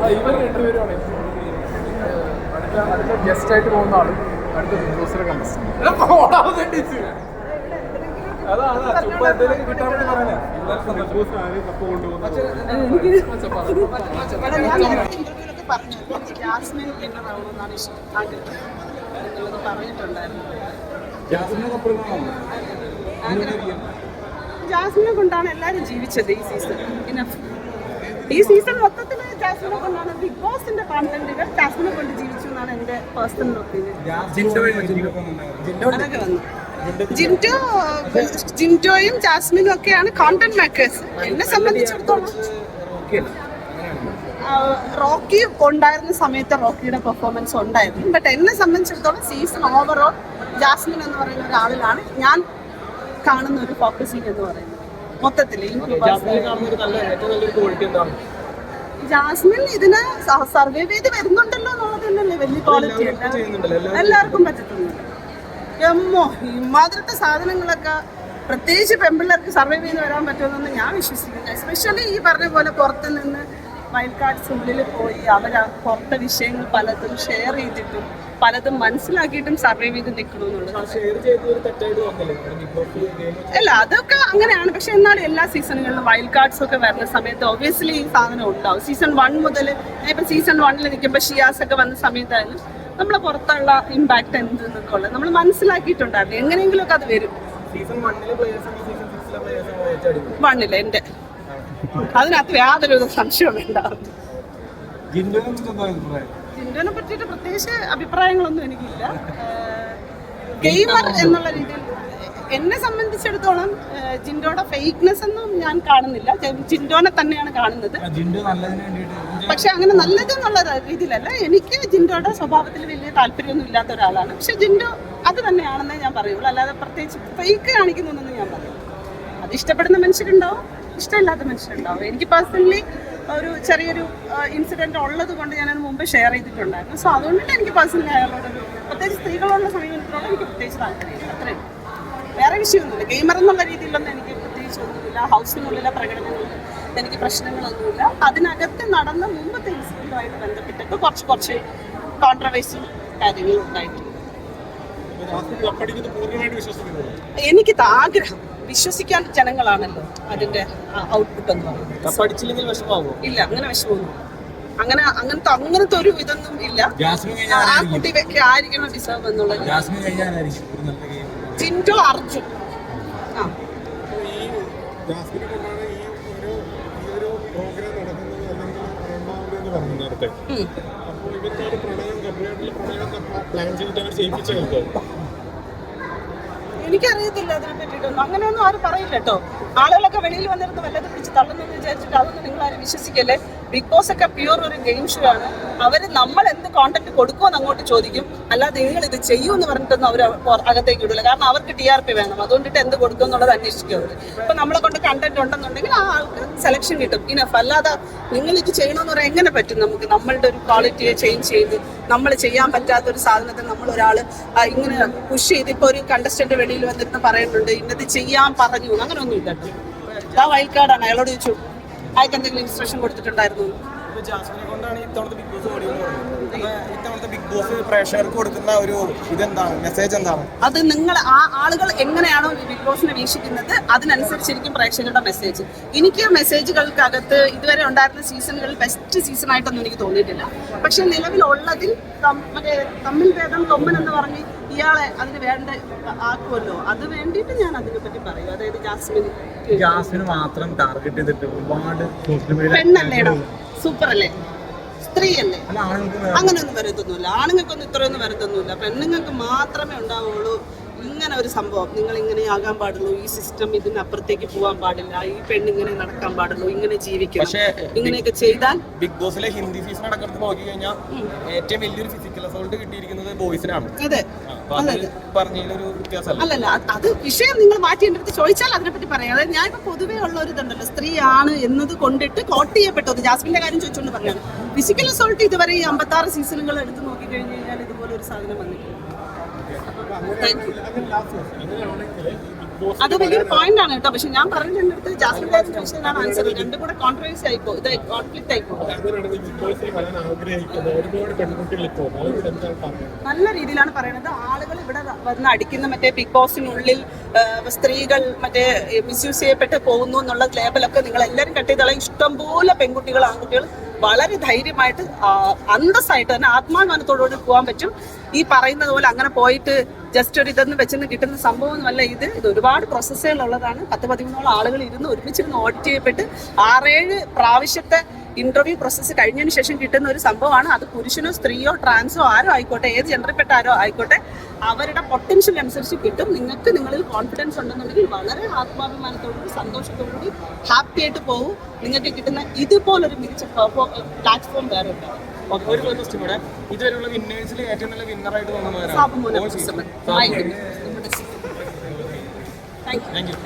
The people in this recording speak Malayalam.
ഇവർ രണ്ടുപേരുമാണ് അടുത്ത ഗസ്റ്റ് ആയിട്ട് പോകുന്ന ആള് അടുത്ത ബിഗ് ബോസിലെ കണ്ടസ്റ്റന്റ്. അതാ ചുമ്മാ എന്തെങ്കിലും കിട്ടാൻ വേണ്ടി പറയാനാ. ജാസ്മിനെ കൊണ്ടാണ് എല്ലാവരും ജീവിച്ചത് ഈ സീസൺ മൊത്തത്തിൽ ജാസ്മിനെ കൊണ്ടാണ്. ബിഗ് ബോസിന്റെ കോണ്ടന്റുകൾ ജാസ്മിനെ കൊണ്ട് ജീവിച്ചു എന്നാണ് എന്റെ പേഴ്സണൽ ഒപ്പീനിയൻ. അതൊക്കെ വന്നു. ജിൻഡോയും ജാസ്മിനും ഒക്കെയാണ് കോണ്ടന്റ് മേക്കേഴ്സ്. എന്നെ സംബന്ധിച്ചിടത്തോളം റോക്കി ഉണ്ടായിരുന്ന സമയത്ത് റോക്കിയുടെ പെർഫോമൻസ് ഉണ്ടായിരുന്നു. ബട്ട് എന്നെ സംബന്ധിച്ചിടത്തോളം സീസൺ ഓവറോൾ ജാസ്മിൻ എന്ന് പറയുന്ന ഒരാളിലാണ് ഞാൻ കാണുന്ന ഒരു ഫോക്കസിങ് എന്ന് പറയുന്നത്. മൊത്തത്തിൽ ജാസ്മിൻ ഇതിന് സർവൈവ് ചെയ്ത് വരുന്നുണ്ടല്ലോ എന്നുള്ളത് തന്നെയല്ലേ വലിയ ക്വാളിറ്റി. എല്ലാവർക്കും പറ്റത്തുള്ളൂ. ഇമാതിരത്തെ സാധനങ്ങളൊക്കെ പ്രത്യേകിച്ച് പെമ്പിള്ളേർക്ക് സർവൈവ് ചെയ്ത് വരാൻ പറ്റുമെന്നൊന്നും ഞാൻ വിശ്വസിക്കുന്നു. എസ്പെഷ്യലി ഈ പറഞ്ഞ പോലെ പുറത്ത് നിന്ന് വൈൽഡ് കാർഡ്സ് ഉള്ളിൽ പോയി അവർ പുറത്തെ വിഷയങ്ങൾ പലതും ഷെയർ ചെയ്തിട്ടും പലതും മനസ്സിലാക്കിയിട്ടും സർവൈവ് ചെയ്ത് നിൽക്കണമെന്നുള്ളത്. അല്ല, അതൊക്കെ അങ്ങനെയാണ്. പക്ഷെ എന്നാലും എല്ലാ സീസണുകളിലും വൈൽഡ് കാർഡ്സ് ഒക്കെ വരുന്ന സമയത്ത് ഒബ്വിയസ്ലി ഈ സാധനം ഉണ്ടാവും. സീസൺ 1 മുതൽ ഇപ്പം സീസൺ 1 നിൽക്കുമ്പോൾ ഷിയാസ് ഒക്കെ വന്ന സമയത്തായാലും നമ്മളെ പുറത്തുള്ള ഇമ്പാക്ട് എന്തെന്നൊക്കെ ഉള്ളത് നമ്മൾ മനസ്സിലാക്കിയിട്ടുണ്ടായിരുന്നു. എങ്ങനെയെങ്കിലും ഒക്കെ അത് വരും. 1 എന്റെ അതിനകത്ത് യാതൊരു സംശയവും വേണ്ട. ജിൻഡോനെ പറ്റിയിട്ട് പ്രത്യേകിച്ച് അഭിപ്രായങ്ങളൊന്നും എനിക്കില്ല. ഗെയിമർ എന്നുള്ള രീതിയിൽ എന്നെ സംബന്ധിച്ചിടത്തോളം ജിൻഡോയുടെ ഫേക്ക്നെസ് ഒന്നും ഞാൻ കാണുന്നില്ല. ജിൻഡോനെ തന്നെയാണ് കാണുന്നത്. പക്ഷെ അങ്ങനെ നല്ലത് എന്നുള്ള രീതിയിലല്ല. എനിക്ക് ജിൻഡോയുടെ സ്വഭാവത്തിൽ വലിയ താല്പര്യമൊന്നും ഇല്ലാത്ത ഒരാളാണ്. പക്ഷെ ജിൻഡോ അത് തന്നെയാണെന്നേ ഞാൻ പറയുള്ളൂ. അല്ലാതെ പ്രത്യേകിച്ച് ഫേക്ക് കാണിക്കുന്നൊന്നും ഞാൻ പറയും. അത് ഇഷ്ടപ്പെടുന്ന മനുഷ്യരുണ്ടാവും, ഇഷ്ടമില്ലാത്ത മനുഷ്യരുണ്ടാവും. എനിക്ക് പേഴ്സണലി ഒരു ചെറിയൊരു ഇൻസിഡൻറ്റ് ഉള്ളത് കൊണ്ട് ഞാനത് മുമ്പ് ഷെയർ ചെയ്തിട്ടുണ്ടായിരുന്നു. സോ അതുകൊണ്ടിട്ട് എനിക്ക് പേഴ്സണലി അയാളോടൊരു പ്രത്യേകിച്ച് സ്ത്രീകളുള്ള സമീപനത്തിനോട് എനിക്ക് പ്രത്യേകിച്ച് താല്പര്യമില്ല. അത്രയും വേറെ വിഷയമൊന്നുമില്ല. ഗെയിമർ എന്നുള്ള രീതിയിലൊന്നും എനിക്ക് പ്രത്യേകിച്ച് ഒന്നുമില്ല. ഹൗസിനുള്ളിലെ പ്രകടനങ്ങളിൽ എനിക്ക് പ്രശ്നങ്ങളൊന്നുമില്ല. അതിനകത്ത് നടന്ന മുമ്പത്തെ ഇൻസിഡൻറ്റുമായിട്ട് ബന്ധപ്പെട്ടിട്ട് കുറച്ച് കോൺട്രവേഴ്സും കാര്യങ്ങളും ഉണ്ടായിട്ടുണ്ട്. എനിക്ക് ആഗ്രഹം വിശ്വസിക്കാൻ ജനങ്ങളാണല്ലോ അതിന്റെ ഔട്ട്പുട്ട് എന്ന് പറയുന്നത്. ഇല്ല, അങ്ങനെ വിഷമമൊന്നും അങ്ങനത്തെ ഒരു ഇതൊന്നും ഇല്ല. ആ കുട്ടിക്ക് ആയിരിക്കണം ഡിസേർവ് എന്നുള്ളത്. ജിൻഡോ അർജുൻ എനിക്കറിയത്തില്ല അതിനെ പറ്റിയിട്ടൊന്നും. അങ്ങനെയൊന്നും ആരും പറയില്ല കേട്ടോ. ആളുകളൊക്കെ വെളിയിൽ വന്നിരുന്ന് വല്ലതും പിടിച്ച് തള്ളുന്നെന്ന് വിചാരിച്ചിട്ട് അതൊന്നും നിങ്ങൾ ആരും വിശ്വസിക്കല്ലേ. ബിഗ് ബോസ് ഒക്കെ പ്യൂർ ഒരു ഗെയിം ഷോ ആണ്. അവർ നമ്മൾ എന്ത് കോണ്ടന്റ് കൊടുക്കുമെന്ന് അങ്ങോട്ട് ചോദിക്കും. അല്ലാതെ നിങ്ങൾ ഇത് ചെയ്യുമെന്ന് പറഞ്ഞിട്ടൊന്നും അവർ അകത്തേക്ക് ഇടില്ല. കാരണം അവർക്ക് TRP വേണം. അതുകൊണ്ടിട്ട് എന്ത് കൊടുക്കും എന്നുള്ളത് അന്വേഷിക്കും അവർ. ഇപ്പൊ നമ്മളെ കൊണ്ട് കണ്ടന്റ് ഉണ്ടെന്നുണ്ടെങ്കിൽ ആ ആൾക്ക് സെലക്ഷൻ കിട്ടും. ഇനഫ്. അല്ലാതെ നിങ്ങൾ ഇത് ചെയ്യണമെന്ന് പറയാൻ എങ്ങനെ പറ്റും നമുക്ക്? നമ്മളുടെ ഒരു ക്വാളിറ്റിയെ ചേഞ്ച് ചെയ്ത് നമ്മൾ ചെയ്യാൻ പറ്റാത്ത ഒരു സാധനത്തെ നമ്മൾ ഒരാൾ ഇങ്ങനെ പുഷ് ചെയ്ത് ഇപ്പൊ ഒരു കണ്ടസ്റ്റന്റ് വെളിയിൽ വന്നിരുന്ന് പറയുന്നുണ്ട് ഇന്നത് ചെയ്യാൻ പറഞ്ഞു. അങ്ങനെയൊന്നും ഇല്ല കേട്ടോ. ആ വൈൽഡ് കാർഡാണ്. അയാളോട് ചോദിച്ചു അയാൾക്ക് എന്തെങ്കിലും ഇൻസ്ട്രക്ഷൻ കൊടുത്തിട്ടുണ്ടായിരുന്നു? അത് നിങ്ങൾ ആ ആളുകൾ എങ്ങനെയാണോ ബിഗ് ബോസിനെ വീക്ഷിക്കുന്നത് അതിനനുസരിച്ചിരിക്കും പ്രേക്ഷകരുടെ മെസ്സേജ്. എനിക്ക് മെസ്സേജുകൾക്കകത്ത് ഇതുവരെ ഉണ്ടായിരുന്ന സീസണുകളിൽ ബെസ്റ്റ് സീസൺ ആയിട്ടൊന്നും എനിക്ക് തോന്നിയിട്ടില്ല. പക്ഷെ നിലവിലുള്ളതിൽ മറ്റേ തമ്മിൽ ഭേദം തൊമ്മൻ എന്ന് പറഞ്ഞ് ഇയാളെ അതിന് വേണ്ട ആക്കുമല്ലോ. അത് വേണ്ടിയിട്ട് ഞാൻ അതിനെ പറ്റി പറയും. അതായത് ജാസ്മിന് മാത്രം ടാർഗറ്റ് ചെയ്തിട്ട് ഒരുപാട് പെണ്ണല്ലേടോ, സൂപ്പർ അല്ലേ, സ്ത്രീയല്ലേ, അങ്ങനെയൊന്നും വരത്തൊന്നുമില്ല. ആണുങ്ങൾക്കൊന്നും ഇത്രയൊന്നും വരത്തൊന്നുമില്ല. പെണ്ണുങ്ങൾക്ക് മാത്രമേ ഉണ്ടാവുള്ളൂ ഇങ്ങനെ ഒരു സംഭവം, നിങ്ങൾ ഇങ്ങനെ ആകാൻ പാടുള്ളൂ, ഈ സിസ്റ്റം ഇതിനപ്പുറത്തേക്ക് പോകാൻ പാടില്ല, ഈ പെണ്ണിങ്ങനെ നടക്കാൻ പാടുള്ളൂ, ഇങ്ങനെ ജീവിക്കണം, ഇങ്ങനെയൊക്കെ ചെയ്താൽ. ബിഗ് ബോസിലെ ഹിന്ദി സീസൺ അടക്കം നോക്കി കഴിഞ്ഞാൽ ഏറ്റവും വലിയൊരു ഫിസിക്കൽ അസോൾട്ട് കിട്ടിയിരിക്കുന്നത് ബോയ്സിനാണ്. അതെ, പറഞ്ഞൊരു വ്യത്യാസമല്ല. അല്ലല്ല, അത് വിഷയം നിങ്ങൾ മാറ്റി എൻ്റെ അടുത്ത് ചോദിച്ചാൽ അതിനെപ്പറ്റി പറയാം. അതായത് ഞാൻ ഇപ്പൊ പൊതുവേ ഉള്ള ഒരു ഇതുണ്ടല്ലോ, സ്ത്രീയാണ് എന്നത് കൊണ്ടിട്ട് കോട്ട് ചെയ്യപ്പെട്ടത്. ജാസ്മിന്റെ കാര്യം ചോദിച്ചുകൊണ്ട് പറയാണ്. ഫിസിക്കൽ അസോൾട്ട് ഇതുവരെ ഈ 56 സീസണുകൾ എടുത്ത് നോക്കി കഴിഞ്ഞു കഴിഞ്ഞാൽ ഇതുപോലെ ഒരു സാധനം വന്നിട്ടില്ല. അത് വലിയൊരു പോയിന്റ് ആണ് കേട്ടോ. പക്ഷെ ഞാൻ പറഞ്ഞിട്ട് ജാസ്മിൻ ചോദിച്ചതാണ് ആൻസർ. രണ്ടും കൂടെ കോൺട്രവേഴ്സി ആയിപ്പോ, ഇത് കോൺഫ്ലിക്റ്റ് ആയിപ്പോ. നല്ല രീതിയിലാണ് പറയുന്നത്. ആളുകൾ ഇവിടെ വന്ന് അടിക്കുന്ന മറ്റേ ബിഗ് ബോസിനുള്ളിൽ സ്ത്രീകൾ മറ്റേ മിസ്യൂസ് ചെയ്യപ്പെട്ട് പോകുന്നു എന്നുള്ള ലേബലൊക്കെ നിങ്ങൾ എല്ലാവരും കട്ട് ചെയ്താൽ ഇഷ്ടംപോലെ പെൺകുട്ടികൾ ആൺകുട്ടികൾ വളരെ ധൈര്യമായിട്ട് അന്തസ്സായിട്ട് തന്നെ ആത്മാഭിമാനത്തോടുകൂടി പോകാൻ പറ്റും. ഈ പറയുന്നത് പോലെ അങ്ങനെ പോയിട്ട് ജസ്റ്റ് ഒരു ഇതൊന്നും വെച്ചെന്ന് കിട്ടുന്ന സംഭവമൊന്നുമല്ല ഇത് ഒരുപാട് പ്രോസസ്സുകളുള്ളതാണ്. 10-13 ആളുകൾ ഇരുന്ന് ഒരുമിച്ചിരുന്ന് ഓഡിറ്റ് ചെയ്യപ്പെട്ട് 6-7 പ്രാവശ്യത്തെ ഇന്റർവ്യൂ പ്രോസസ്സ് കഴിഞ്ഞതിന് ശേഷം കിട്ടുന്ന ഒരു സംഭവമാണ്. അത് പുരുഷനോ സ്ത്രീയോ ട്രാൻസോ ആരോ ആയിക്കോട്ടെ, ഏത് ജെൻഡറിൽപ്പെട്ട ആരോ ആയിക്കോട്ടെ, അവരുടെ പൊട്ടൻഷ്യൽ അനുസരിച്ച് കിട്ടും. നിങ്ങൾക്ക് നിങ്ങളിൽ കോൺഫിഡൻസ് ഉണ്ടെന്നുണ്ടെങ്കിൽ വളരെ ആത്മാഭിമാനത്തോടുകൂടി സന്തോഷത്തോടുകൂടി ഹാപ്പി ആയിട്ട് പോകും. നിങ്ങൾക്ക് കിട്ടുന്ന ഇതുപോലൊരു മികച്ച പ്ലാറ്റ്ഫോം വേറെ ഉണ്ടാവും. ഒരു ക്വസ്റ്റ്യൻ കൂടെ, ഇതുവരെയുള്ള വിന്നേഴ്സിൽ ഏറ്റവും നല്ല വിന്നറായിട്ട് തോന്നുന്നവരാണ്? Thank you.